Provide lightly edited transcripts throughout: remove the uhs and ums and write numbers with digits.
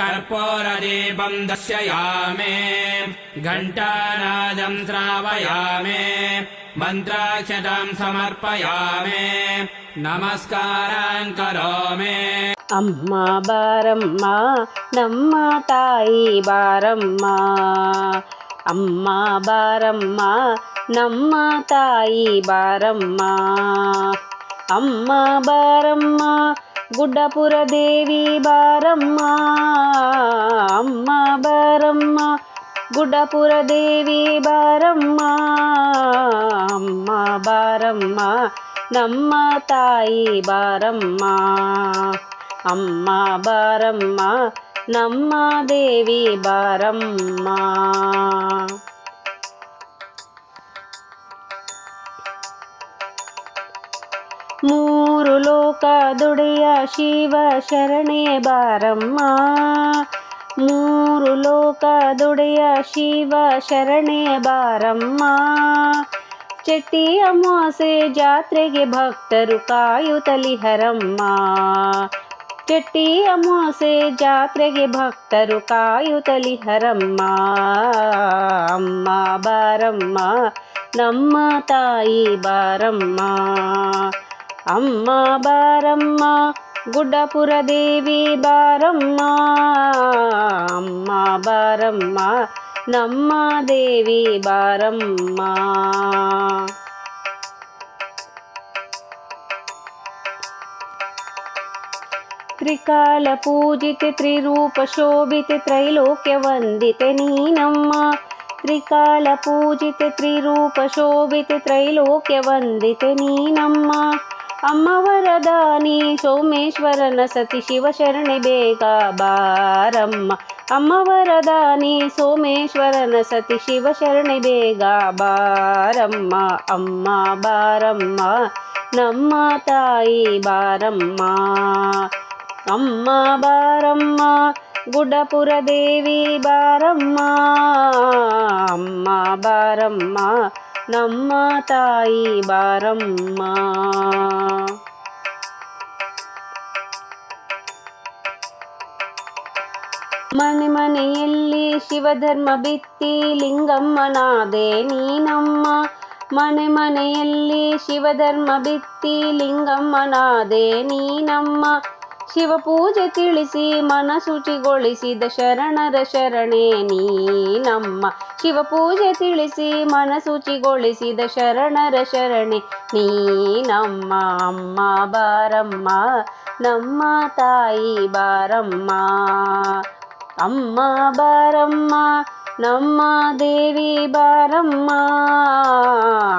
कर्पूरदीपं दर्शयामि घण्टानादं श्रावयामि मन्त्राक्षतां समर्पयामि नमस्कारान् करोमि। ಅಮ್ಮ ಬಾರಮ್ಮ ನಮ್ಮ ತಾಯಿ ಬಾರಮ್ಮ, ಅಮ್ಮ ಬಾರಮ್ಮ ನಮ್ಮ ತಾಯಿ ಬಾರಮ್ಮ, ಅಮ್ಮ ಬಾರಮ್ಮ ಗುಡ್ಡಪುರ ದೇವಿ ಬಾರಮ್ಮ, ಅಮ್ಮ ಬಾರಮ್ಮ ಗುಡ್ಡಪುರ ದೇವಿ ಬಾರಮ್ಮ, ಅಮ್ಮ ಬಾರಮ್ಮ ನಮ್ಮ ತಾಯಿ ಬಾರಮ್ಮ, ಅಮ್ಮ ಬಾರಮ್ಮ ನಮ್ಮ ದೇವಿ ಬಾರಮ್ಮ. ಮೂರು ಲೋಕ ದುಡಿಯ ಶಿವ ಶರಣೆ ಬಾರಮ್ಮ, ಮೂರು ಲೋಕ ದುಡಿಯ ಶಿವ ಶರಣೆ ಬಾರಮ್ಮ, ಚೆಟ್ಟಿ ಅಮಾವಾಸ್ಯೆ ಜಾತ್ರೆಗೆ ಭಕ್ತರು ಕಾಯುತ್ತಲಿಹರಮ್ಮ, ಚೆಟ್ಟಿ ಅಮಾವಾಸ್ಯೆ ಜಾತ್ರೆಗೆ ಭಕ್ತರು ಕಾಯುತ್ತಲಿಹರಮ್ಮ, ಅಮ್ಮ ಬಾರಮ್ಮ ನಮ್ಮ ತಾಯಿ ಬಾರಮ್ಮ, ಅಮ್ಮ ಬಾರಮ್ಮ ಗುಡ್ಡಪುರ ದೇವಿ ಬಾರಮ್ಮ, ಅಮ್ಮ ಬಾರಮ್ಮ ನಮ್ಮ ದೇವಿ ಬಾರಮ್ಮ. ತ್ರಿಕಾಲ ಪೂಜಿತೆ ತ್ರಿರೂಪ ಶೋಭಿತೆ ತ್ರೈಲೋಕ್ಯ ವಂದಿತೆ ನೀನಮ್ಮ, ತ್ರಿಕಾಲ ಪೂಜಿತೆ ತ್ರಿರೂಪ ಶೋಭಿತೆ ತ್ರೈಲೋಕ್ಯ ವಂದಿತೆ ನೀನಮ್ಮ, ಅಮ್ಮ ವರದಾನಿ ಸೋಮೇಶ್ವರನ ಸತಿ ಶಿವಶರಣೆ ಬೇಗ ಬಾರಮ್ಮ, ಅಮ್ಮ ವರದಾನಿ ಸೋಮೇಶ್ವರನ ಸತಿ ಶಿವಶರಣೆ ಬೇಗ ಬಾರಮ್ಮ, ಅಮ್ಮ ಬಾರಮ್ಮ ನಮ್ಮ ತಾಯಿ ಬಾರಮ್ಮ, ಅಮ್ಮ ಬಾರಮ್ಮ ಗುಡ್ಡಪುರ ದೇವಿ ಬಾರಮ್ಮ, ಅಮ್ಮ ಬಾರಮ್ಮ ನಮ್ಮ ತಾಯಿ ಬಾರಮ್ಮ. ಮನೆ ಮನೆಯಲ್ಲಿ ಶಿವಧರ್ಮ ಬಿತ್ತಿ ಲಿಂಗಮ್ಮನಾದೆ ನೀನಮ್ಮ, ಮನೆ ಮನೆಯಲ್ಲಿ ಶಿವಧರ್ಮ ಬಿತ್ತಿ ಲಿಂಗಮ್ಮನಾದೆ ನೀನಮ್ಮ, ಶಿವಪೂಜೆ ತಿಳಿಸಿ ಮನಶುಚಿಗೊಳಿಸಿದ ಶರಣರ ಶರಣೆ ನೀನಮ್ಮ, ಶಿವಪೂಜೆ ತಿಳಿಸಿ ಮನಶುಚಿಗೊಳಿಸಿದ ಶರಣರ ಶರಣೆ ನೀನಮ್ಮ, ಅಮ್ಮ ಬಾರಮ್ಮ ನಮ್ಮ ತಾಯಿ ಬಾರಮ್ಮ, ಅಮ್ಮ ಬಾರಮ್ಮ ನಮ್ಮ ದೇವಿ ಬಾರಮ್ಮ,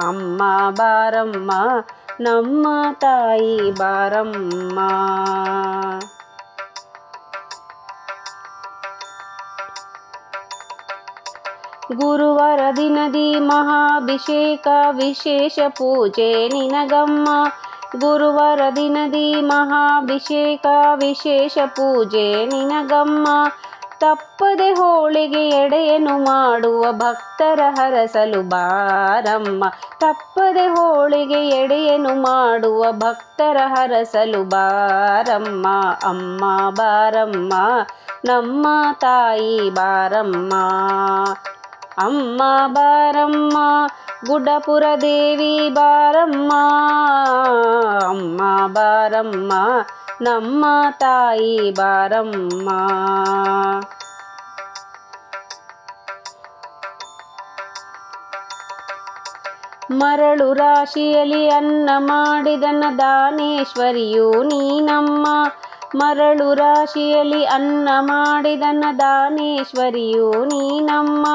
ಅಮ್ಮ ಬಾರಮ್ಮ ನಮ್ಮ ತಾಯಿ ಬಾರಮ್ಮ. ಗುರುವಾರ ದಿನದಿ ಮಹಾಭಿಷೇಕ ವಿಶೇಷ ಪೂಜೆ ನಿನಗಮ್ಮ, ಗುರುವಾರ ದಿನದಿ ಮಹಾಭಿಷೇಕ ವಿಶೇಷ ಪೂಜೆ ನಿನಗಮ್ಮ, ತಪ್ಪದೆ ಹೋಳಿಗೆ ಎಡೆಯನ್ನು ಮಾಡುವ ಭಕ್ತರ ಹರಸಲು ಬಾರಮ್ಮ, ತಪ್ಪದೆ ಹೋಳಿಗೆ ಎಡೆಯನ್ನು ಮಾಡುವ ಭಕ್ತರ ಹರಸಲು ಬಾರಮ್ಮ, ಅಮ್ಮ ಬಾರಮ್ಮ ನಮ್ಮ ತಾಯಿ ಬಾರಮ್ಮ, ಅಮ್ಮ ಬಾರಮ್ಮ ಗುಡ್ಡಪುರ ದೇವಿ ಬಾರಮ್ಮ, ಅಮ್ಮ ಬಾರಮ್ಮ ನಮ್ಮ ತಾಯಿ ಬಾರಮ್ಮ. ಮರಳು ರಾಶಿಯಲ್ಲಿ ಅನ್ನ ಮಾಡಿದನ ದಾನೇಶ್ವರಿಯು ನೀನಮ್ಮ, ಮರಳು ರಾಶಿಯಲ್ಲಿ ಅನ್ನ ಮಾಡಿದನ ದಾನೇಶ್ವರಿಯು ನೀನಮ್ಮ,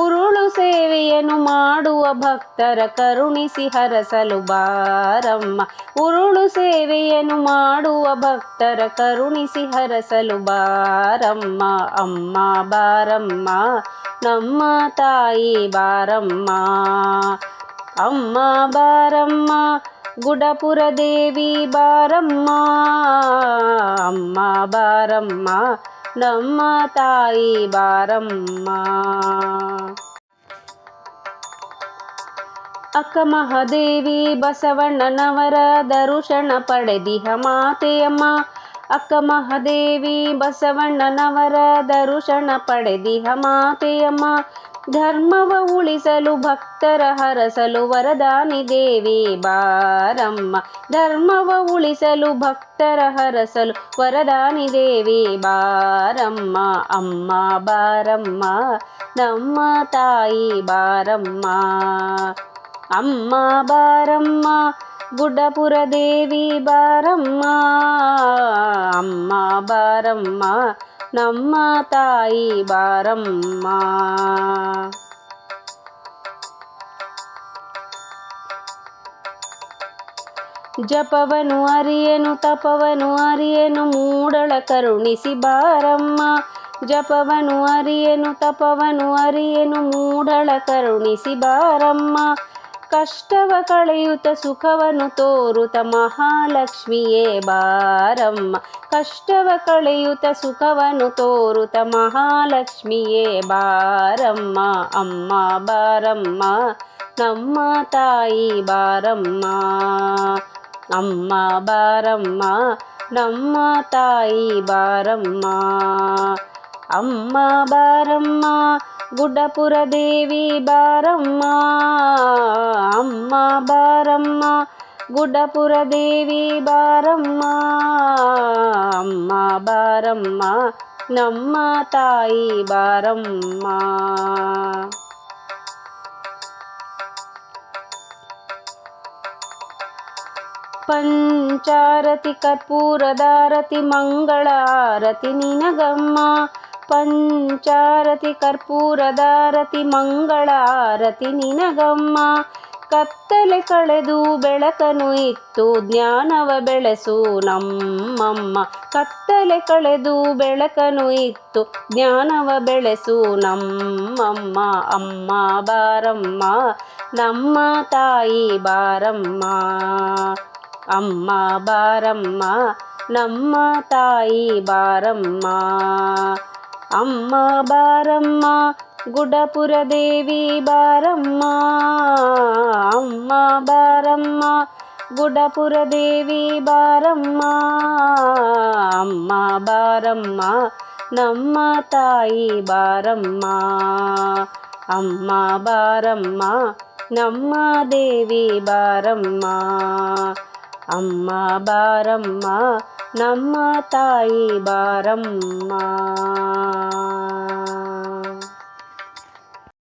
ಉರುಳು ಸೇವೆಯನ್ನು ಮಾಡುವ ಭಕ್ತರ ಕರುಣಿಸಿ ಹರಸಲು ಬಾರಮ್ಮ, ಉರುಳು ಸೇವೆಯನ್ನು ಮಾಡುವ ಭಕ್ತರ ಕರುಣಿಸಿ ಹರಸಲು ಬಾರಮ್ಮ, ಅಮ್ಮ ಬಾರಮ್ಮ ನಮ್ಮ ತಾಯಿ ಬಾರಮ್ಮ, ಅಮ್ಮ ಬಾರಮ್ಮ ಗುಡ್ಡಪುರ ದೇವಿ ಬಾರಮ್ಮ, ಅಮ್ಮ ಬಾರಮ್ಮ ನಮ್ಮ ತಾಯಿ ಬಾರಮ್ಮ. ಅಕ್ಕ ಮಹಾದೇವಿ ಬಸವಣ್ಣನವರ ದರುಶನ ಪಡೆದಿಹ ಮಾತೆಯಮ್ಮ, ಅಕ್ಕ ಮಹಾದೇವಿ ಬಸವಣ್ಣನವರ ದರುಶನ ಪಡೆದಿಹ ಮಾತೆಯಮ್ಮ. ಧರ್ಮವ ಉಳಿಸಲು ಭಕ್ತರ ಹರಸಲು ವರದಾನಿ ದೇವಿ ಬಾರಮ್ಮ. ಧರ್ಮವ ಉಳಿಸಲು ಭಕ್ತರ ಹರಸಲು ವರದಾನಿ ದೇವಿ ಬಾರಮ್ಮ. ಅಮ್ಮ ಬಾರಮ್ಮ ನಮ್ಮ ತಾಯಿ ಬಾರಮ್ಮ. ಅಮ್ಮ ಬಾರಮ್ಮ ಗುಡ್ಡಪುರ ದೇವಿ ಬಾರಮ್ಮ. ಅಮ್ಮ ಬಾರಮ್ಮ ನಮ್ಮ ತಾಯಿ ಬಾರಮ್ಮ. ಜಪವನು ಅರಿಯನು ತಪವನು ಅರಿಯನು ಮೂಡಳ ಕರುಣಿಸಿ ಬಾರಮ್ಮ. ಜಪವನು ಅರಿಯನು ತಪವನು ಅರಿಯನು ಮೂಡಳ ಕರುಣಿಸಿ ಬಾರಮ್ಮ. ಕಷ್ಟವ ಕಳೆಯುತ್ತ ಸುಖವನ್ನು ತೋರುತ್ತ ಮಹಾಲಕ್ಷ್ಮಿಯೇ ಬಾರಮ್ಮ. ಕಷ್ಟವ ಕಳೆಯುತ್ತ ಸುಖವನ್ನು ತೋರುತ್ತ ಮಹಾಲಕ್ಷ್ಮಿಯೇ ಬಾರಮ್ಮ. ಅಮ್ಮ ಬಾರಮ್ಮ ನಮ್ಮ ತಾಯಿ ಬಾರಮ್ಮ. ಅಮ್ಮ ಬಾರಮ್ಮ ನಮ್ಮ ತಾಯಿ ಬಾರಮ್ಮ. ಅಮ್ಮ ಬಾರಮ್ಮ ಗುಡ್ಡಪುರ ದೇವಿ ಬಾರಮ್ಮ. ಅಮ್ಮ ಬಾರಮ್ಮ ಗುಡ್ಡಪುರ ದೇವಿ ಬಾರಮ್ಮ. ಅಮ್ಮ ಬಾರಮ್ಮ ನಮ್ಮ ತಾಯಿ ಬಾರಮ್ಮ. ಪಂಚಾರತಿ ಕರ್ಪೂರದಾರತಿ ಮಂಗಳ ಆರತಿ ನಿನಗಮ್ಮ. ಪಂಚಾರತಿ ಕರ್ಪೂರದಾರತಿ ಮಂಗಳ ಆರತಿ ನಿನಗಮ್ಮ. ಕತ್ತಲೆ ಕಳೆದು ಬೆಳಕನು ಇತ್ತು ಜ್ಞಾನವ ಬೆಳೆಸು ನಮ್ಮಮ್ಮ. ಕತ್ತಲೆ ಕಳೆದು ಬೆಳಕನು ಇತ್ತು ಜ್ಞಾನವ ಬೆಳೆಸು ನಮ್ಮಮ್ಮ. ಅಮ್ಮ ಬಾರಮ್ಮ ನಮ್ಮ ತಾಯಿ ಬಾರಮ್ಮ. ಅಮ್ಮ ಬಾರಮ್ಮ ನಮ್ಮ ತಾಯಿ ಬಾರಮ್ಮ. ಅಮ್ಮ ಬಾರಮ್ಮ ಗುಡ್ಡಪುರ ದೇವಿ ಬಾರಮ್ಮ. ಅಮ್ಮ ಬಾರಮ್ಮ ಗುಡ್ಡಪುರ ದೇವಿ ಬಾರಮ್ಮ. ಅಮ್ಮ ಬಾರಮ್ಮ ನಮ್ಮ ತಾಯಿ ಬಾರಮ್ಮ. ಅಮ್ಮ ಬಾರಮ್ಮ ನಮ್ಮ ದೇವಿ ಬಾರಮ್ಮ. ಅಮ್ಮ ಬಾರಮ್ಮ ನಮ್ಮ ತಾಯಿ ಬಾರಮ್ಮ.